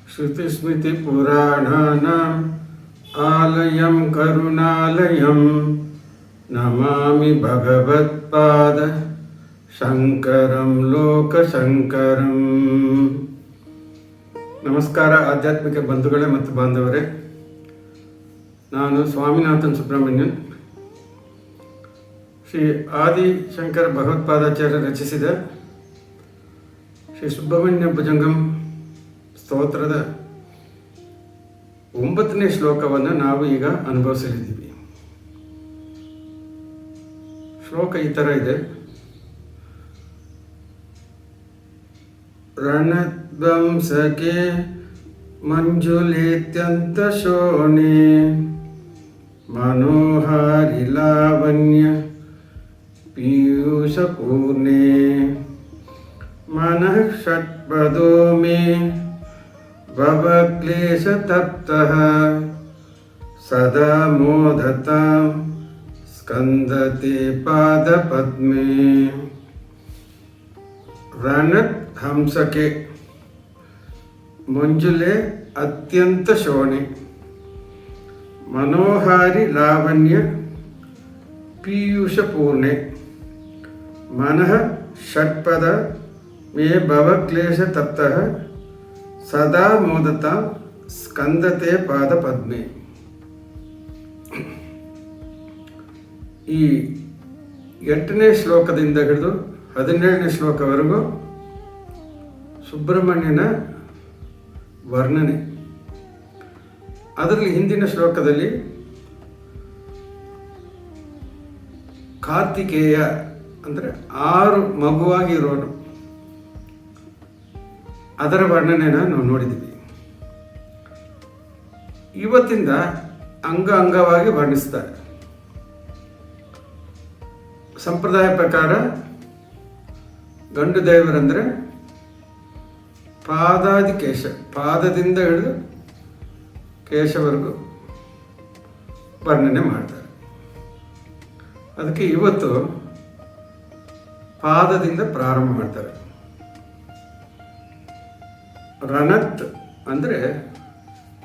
श्रुतिस्मृतिपुराणानाम् आलयं करुणालयं नमामि भगवत्पाद ಶಂಕರಂ ಲೋಕಶಂಕರಂ. ನಮಸ್ಕಾರ ಆಧ್ಯಾತ್ಮಿಕ ಬಂಧುಗಳೇ ಮತ್ತು ಬಾಂಧವರೇ, ನಾನು ಸ್ವಾಮಿನಾಥನ್ ಸುಬ್ರಹ್ಮಣ್ಯನ್. ಶ್ರೀ ಆದಿಶಂಕರ ಭಗವತ್ಪಾದಾಚಾರ್ಯ ರಚಿಸಿದ ಶ್ರೀ ಸುಬ್ರಹ್ಮಣ್ಯ ಭುಜಂಗಂ ಸ್ತೋತ್ರದ 9ನೇ ಶ್ಲೋಕವನ್ನು ನಾವು ಈಗ ಅನುಭವಿಸಲಿದ್ದೀವಿ. ಶ್ಲೋಕ ಈ ಥರ ಇದೆ: ರಣಧ್ವಂಸಕೆ ಮಂಜುಲೇತ್ಯಂತ ಶೋಣೆ ಮನೋಹಾರಿ ಲಾವಣ್ಯ ಪೀಯೂಷ ಪೂರ್ಣೆ ಮನಃ ಷಟ್ಪದೋ ಮೇ ಭವಕ್ಲೇಶ ತಪ್ತಃ ಸದಾ ಮೋದತಾಂ ಸ್ಕಂದತೆ ಪಾದ ಪದ್ಮೇ. ರಣತ್ ಹಂಸಕೆ ಮಂಜುಲೆ ಅತ್ಯಂತ ಶೋಣೆ ಮನೋಹಾರಿ ಲಾವಣ್ಯ ಪೀಯೂಷ ಪೂರ್ಣೆ ಮನಃ ಷಟ್ಪದ ಮೇ ಭವಕ್ಲೇಶ ತಪ್ತಃ ಸದಾ ಮೋದತ ಸ್ಕಂದತೆ ಪಾದ ಪದ್ಮೆ. ಈ 8ನೇ ಶ್ಲೋಕದಿಂದ ಹಿಡಿದು 17ನೇ ಶ್ಲೋಕವರೆಗೂ ಸುಬ್ರಹ್ಮಣ್ಯನ ವರ್ಣನೆ. ಅದರಲ್ಲಿ ಹಿಂದಿನ ಶ್ಲೋಕದಲ್ಲಿ ಕಾರ್ತಿಕೇಯ ಅಂದರೆ 6 ಮಗುವಾಗಿರೋನು, ಅದರ ವರ್ಣನೆಯನ್ನು ನಾವು ನೋಡಿದ್ದೀವಿ. ಇವತ್ತಿಂದ ಅಂಗವಾಗಿ ವರ್ಣಿಸ್ತಾರೆ. ಸಂಪ್ರದಾಯ ಪ್ರಕಾರ ಗಂಡು ದೇವರಂದರೆ ಪಾದಾದಿ ಕೇಶ, ಪಾದದಿಂದ ಹಿಡಿದು ಕೇಶವರೆಗೂ ವರ್ಣನೆ ಮಾಡ್ತಾರೆ. ಅದಕ್ಕೆ ಇವತ್ತು ಪಾದದಿಂದ ಪ್ರಾರಂಭ ಮಾಡ್ತಾರೆ. ರಣತ್ ಅಂದರೆ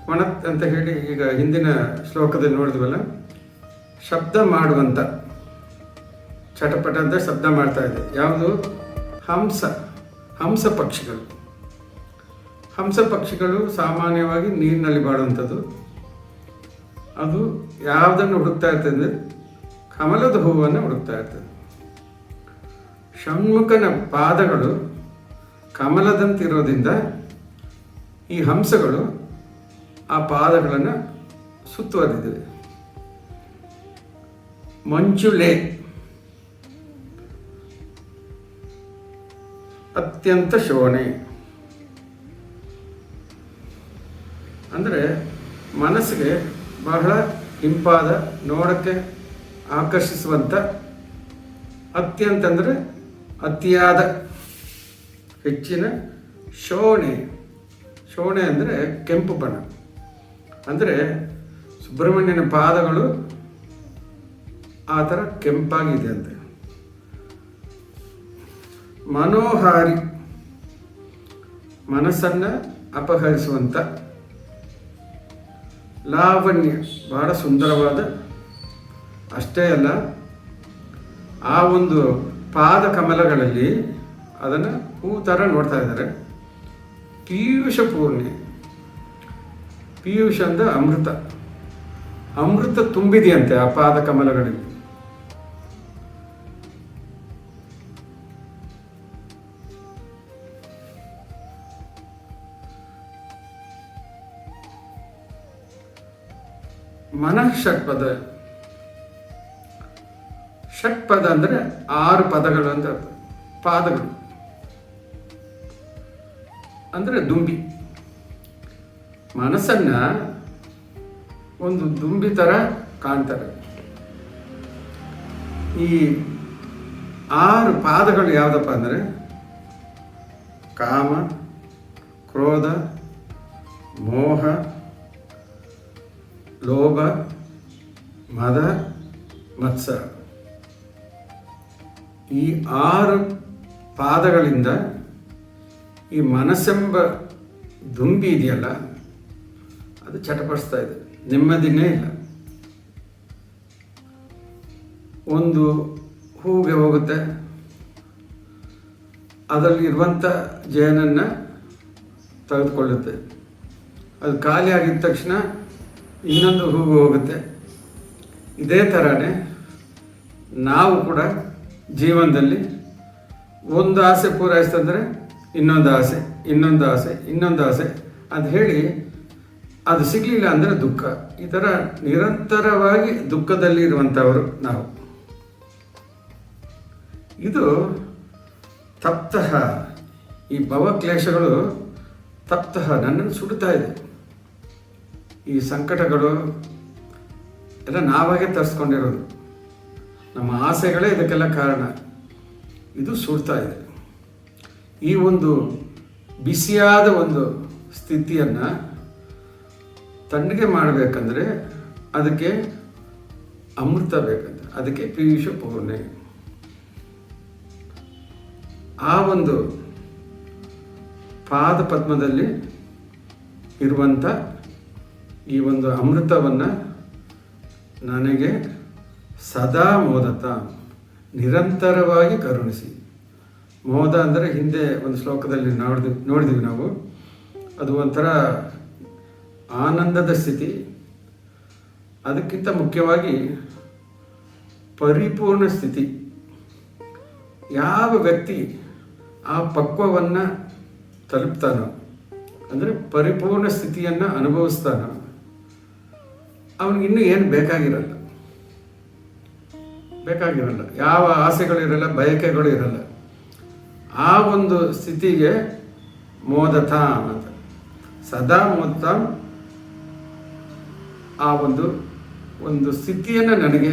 ವಣತ್ ಅಂತ ಹೇಳಿ ಈಗ ಹಿಂದಿನ ಶ್ಲೋಕದಲ್ಲಿ ನೋಡಿದ್ವಲ್ಲ, ಶಬ್ದ ಮಾಡುವಂಥ, ಚಟಪಟ ಅಂತ ಶಬ್ದ ಮಾಡ್ತಾ ಇದೆ. ಯಾವುದು? ಹಂಸ ಪಕ್ಷಿಗಳು. ಹಂಸ ಪಕ್ಷಿಗಳು ಸಾಮಾನ್ಯವಾಗಿ ನೀರಿನಲ್ಲಿ ಬಾಳುವಂಥದ್ದು. ಅದು ಯಾವುದನ್ನು ಹುಡುಕ್ತಾ ಇರ್ತದೆ ಅಂದರೆ ಕಮಲದ ಹೂವನ್ನು ಹುಡುಕ್ತಾ ಇರ್ತದೆ. ಷಣ್ಮುಖನ ಪಾದಗಳು ಕಮಲದಂತಿರೋದ್ರಿಂದ ಈ ಹಂಸಗಳು ಆ ಪಾದಗಳನ್ನು ಸುತ್ತುವರೆದಿವೆ. ಮಂಜುಳೆ ಅತ್ಯಂತ ಶೋಣೆ ಅಂದರೆ ಮನಸ್ಸಿಗೆ ಬಹಳ ಇಂಪಾದ, ನೋಡೋಕ್ಕೆ ಆಕರ್ಷಿಸುವಂಥ. ಅತ್ಯಂತ ಅಂದರೆ ಅತಿಯಾದ, ಹೆಚ್ಚಿನ. ಶೋಣೆ ಅಂದರೆ ಕೆಂಪು ಬಣ್ಣ. ಅಂದರೆ ಸುಬ್ರಹ್ಮಣ್ಯನ ಪಾದಗಳು ಆ ಥರ ಕೆಂಪಾಗಿದೆ ಅಂತೆ. ಮನೋಹಾರಿ, ಮನಸ್ಸನ್ನು ಅಪಹರಿಸುವಂಥ. ಲಾವಣ್ಯ, ಬಹಳ ಸುಂದರವಾದ. ಅಷ್ಟೇ ಅಲ್ಲ, ಆ ಒಂದು ಪಾದ ಕಮಲಗಳಲ್ಲಿ ಅದನ್ನು ಹೂ ಥರ ನೋಡ್ತಾ ಇದ್ದಾರೆ. ಪೀಯೂಷ ಪೂರ್ಣೆ, ಪೀಯೂಷ ಅಂದರೆ ಅಮೃತ ತುಂಬಿದೆಯಂತೆ ಆ ಪಾದ ಕಮಲಗಳಲ್ಲಿ. ಮನಃ ಷಟ್ಪದ. ಷಟ್ಪದ ಅಂದರೆ 6 ಪದಗಳು ಅಂತ ಅರ್ಥ. ಪಾದಗಳು ಅಂದರೆ ದುಂಬಿ. ಮನಸ್ಸನ್ನ ಒಂದು ದುಂಬಿ ಥರ ಕಾಣ್ತಾರೆ. ಈ 6 ಪಾದಗಳು ಯಾವುದಪ್ಪ ಅಂದರೆ ಕಾಮ, ಕ್ರೋಧ, ಮೋಹ, ಲೋಭ, ಮದ, ಮತ್ಸರ. ಈ 6 ಪಾದಗಳಿಂದ ಈ ಮನಸ್ಸೆಂಬ ದುಂಬಿ ಇದೆಯಲ್ಲ, ಅದು ಚಟಪಡಿಸ್ತಾ ಇದೆ, ನೆಮ್ಮದಿನೇ ಇಲ್ಲ. ಒಂದು ಹೂವಿಗೆ ಹೋಗುತ್ತೆ, ಅದರಲ್ಲಿ ಇರುವಂಥ ಜೇನನ್ನು ತೆಗೆದುಕೊಳ್ಳುತ್ತೆ. ಅದು ಖಾಲಿ ಆಗಿದ ತಕ್ಷಣ ಇನ್ನೊಂದು ಹೂವು ಹೋಗುತ್ತೆ. ಇದೇ ಥರನೇ ನಾವು ಕೂಡ ಜೀವನದಲ್ಲಿ ಒಂದು ಆಸೆ ಪೂರೈಸ್ತಂದರೆ ಇನ್ನೊಂದು ಆಸೆ, ಇನ್ನೊಂದು ಆಸೆ, ಇನ್ನೊಂದು ಆಸೆ ಅಂತ ಹೇಳಿ ಅದು ಸಿಗಲಿಲ್ಲ ಅಂದರೆ ದುಃಖ. ಈ ಥರ ನಿರಂತರವಾಗಿ ದುಃಖದಲ್ಲಿ ಇರುವಂಥವರು ನಾವು. ಇದು ತಪ್ತಃ, ಈ ಭವಕ್ಲೇಶಗಳು ತಪ್ತಃ ನನ್ನನ್ನು ಸುಡ್ತಾ ಇದೆ. ಈ ಸಂಕಟಗಳು ಎಲ್ಲ ನಾವಾಗೆ ತರಿಸ್ಕೊಂಡಿರೋದು, ನಮ್ಮ ಆಸೆಗಳೇ ಇದಕ್ಕೆಲ್ಲ ಕಾರಣ. ಇದು ಸುಡ್ತಾ ಇದೆ. ಈ ಒಂದು ಬಿಸಿಯಾದ ಒಂದು ಸ್ಥಿತಿಯನ್ನು ತಣ್ಣಗೆ ಮಾಡಬೇಕಂದ್ರೆ ಅದಕ್ಕೆ ಅಮೃತ ಬೇಕಂತ, ಅದಕ್ಕೆ ಪೀಯೂಷ ಪೂರ್ಣೆ. ಆ ಒಂದು ಪಾದ ಪದ್ಮದಲ್ಲಿ ಇರುವಂಥ ಈ ಒಂದು ಅಮೃತವನ್ನು ನನಗೆ ಸದಾ ಮೋದತ, ನಿರಂತರವಾಗಿ ಕರುಣಿಸಿ. ಮೋದ ಅಂದರೆ ಹಿಂದೆ ಒಂದು ಶ್ಲೋಕದಲ್ಲಿ ನೋಡಿದ್ವಿ ನಾವು. ಅದು ಒಂಥರ ಆನಂದದ ಸ್ಥಿತಿ. ಅದಕ್ಕಿಂತ ಮುಖ್ಯವಾಗಿ ಪರಿಪೂರ್ಣ ಸ್ಥಿತಿ. ಯಾವ ವ್ಯಕ್ತಿ ಆ ಪಕ್ವವನ್ನು ತಲುಪ್ತಾನೋ, ಅಂದರೆ ಪರಿಪೂರ್ಣ ಸ್ಥಿತಿಯನ್ನು ಅನುಭವಿಸ್ತಾನೋ, ಅವನಿಗಿನ್ನೂ ಏನು ಬೇಕಾಗಿರಲ್ಲ. ಯಾವ ಆಸೆಗಳಿರಲ್ಲ, ಬಯಕೆಗಳು ಇರಲ್ಲ. ಆ ಒಂದು ಸ್ಥಿತಿಗೆ ಮೋದತ ಅಂತ, ಸದಾ ಮೋದತ. ಆ ಒಂದು ಸ್ಥಿತಿಯನ್ನು ನನಗೆ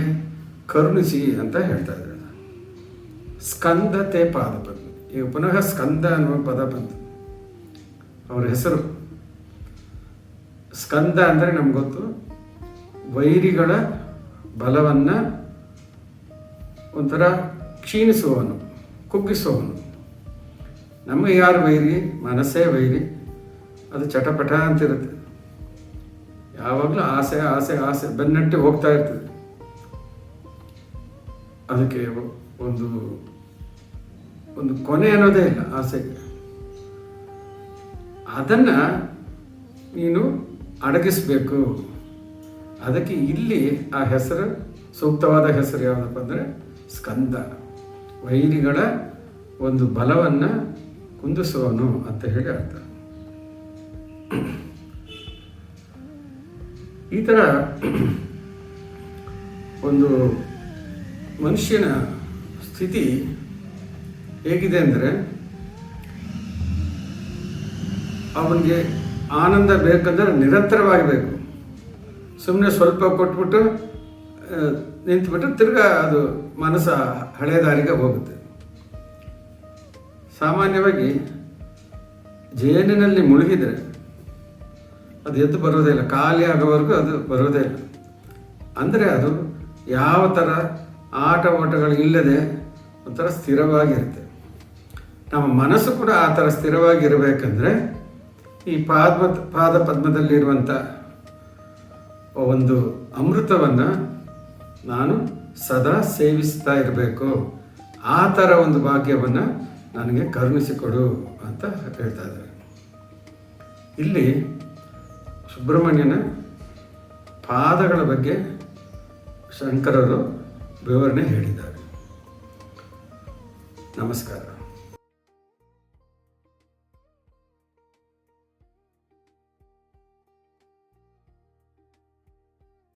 ಕರುಣಿಸಿ ಅಂತ ಹೇಳ್ತಾ ಇದ್ದಾರೆ. ಸ್ಕಂದತೆ ಪಾದ ಪದ್ಮ. ಈಗ ಪುನಃ ಸ್ಕಂದ ಅನ್ನುವ ಪದ ಬಂತು. ಅವರ ಹೆಸರು ಸ್ಕಂದ ಅಂದರೆ ನಮ್ಗೆ ಗೊತ್ತು, ವೈರಿಗಳ ಬಲವನ್ನು ಒಂಥರ ಕ್ಷೀಣಿಸುವವನು, ಕುಗ್ಗಿಸುವವನು. ನಮಗೆ ಯಾರು ವೈರಿ? ಮನಸ್ಸೇ ವೈರಿ. ಅದು ಚಟಪಟ ಅಂತಿರುತ್ತೆ. ಯಾವಾಗಲೂ ಆಸೆ ಆಸೆ ಆಸೆ ಬೆನ್ನಟ್ಟಿ ಹೋಗ್ತಾ ಇರ್ತದೆ. ಅದಕ್ಕೆ ಒಂದು ಕೊನೆ ಅನ್ನೋದೇ ಇಲ್ಲ ಆಸೆಗೆ. ಅದನ್ನು ನೀನು ಅಡಗಿಸ್ಬೇಕು. ಅದಕ್ಕೆ ಇಲ್ಲಿ ಆ ಹೆಸರು, ಸೂಕ್ತವಾದ ಹೆಸರು ಯಾವುದಪ್ಪ ಅಂದರೆ ಸ್ಕಂದ. ವೈರಿಗಳ ಒಂದು ಬಲವನ್ನು ಕುಂದಿಸುವನು ಅಂತ ಹೇಳಿ ಅರ್ಥ. ಈ ಥರ ಒಂದು ಮನುಷ್ಯನ ಸ್ಥಿತಿ ಹೇಗಿದೆ ಅಂದರೆ, ಅವನಿಗೆ ಆನಂದ ಬೇಕಂದ್ರೆ ನಿರಂತರವಾಗಿ ಬೇಕು. ಸುಮ್ಮನೆ ಸ್ವಲ್ಪ ಕೊಟ್ಬಿಟ್ಟು ನಿಂತುಬಿಟ್ಟು ತಿರ್ಗಾ ಅದು ಮನಸ್ಸು ಹಳೆಯ ದಾರಿಗೆ ಹೋಗುತ್ತೆ. ಸಾಮಾನ್ಯವಾಗಿ ಜೇನಿನಲ್ಲಿ ಮುಳುಗಿದರೆ ಅದು ಎದ್ದು ಬರೋದೇ ಇಲ್ಲ, ಖಾಲಿ ಆಗೋವರೆಗೂ ಅದು ಬರೋದೇ ಇಲ್ಲ. ಅಂದರೆ ಅದು ಯಾವ ಥರ ಆಟ ಓಟಗಳು ಇಲ್ಲದೆ ಒಂಥರ ಸ್ಥಿರವಾಗಿರುತ್ತೆ. ನಮ್ಮ ಮನಸ್ಸು ಕೂಡ ಆ ಥರ ಸ್ಥಿರವಾಗಿರಬೇಕಂದ್ರೆ ಈ ಪಾದ ಪದ್ಮದಲ್ಲಿರುವಂಥ ಒಂದು ಅಮೃತವನ್ನು ನಾನು ಸದಾ ಸೇವಿಸ್ತಾ ಇರಬೇಕು. ಆ ಥರ ಒಂದು ಭಾಗ್ಯವನ್ನು ನನಗೆ ಕರುಣಿಸಿಕೊಡು ಅಂತ ಹೇಳ್ತಾ ಇದ್ದಾರೆ. ಇಲ್ಲಿ ಸುಬ್ರಹ್ಮಣ್ಯನ ಪಾದಗಳ ಬಗ್ಗೆ ಶಂಕರರು ವಿವರಣೆ ಹೇಳಿದ್ದಾರೆ. ನಮಸ್ಕಾರ.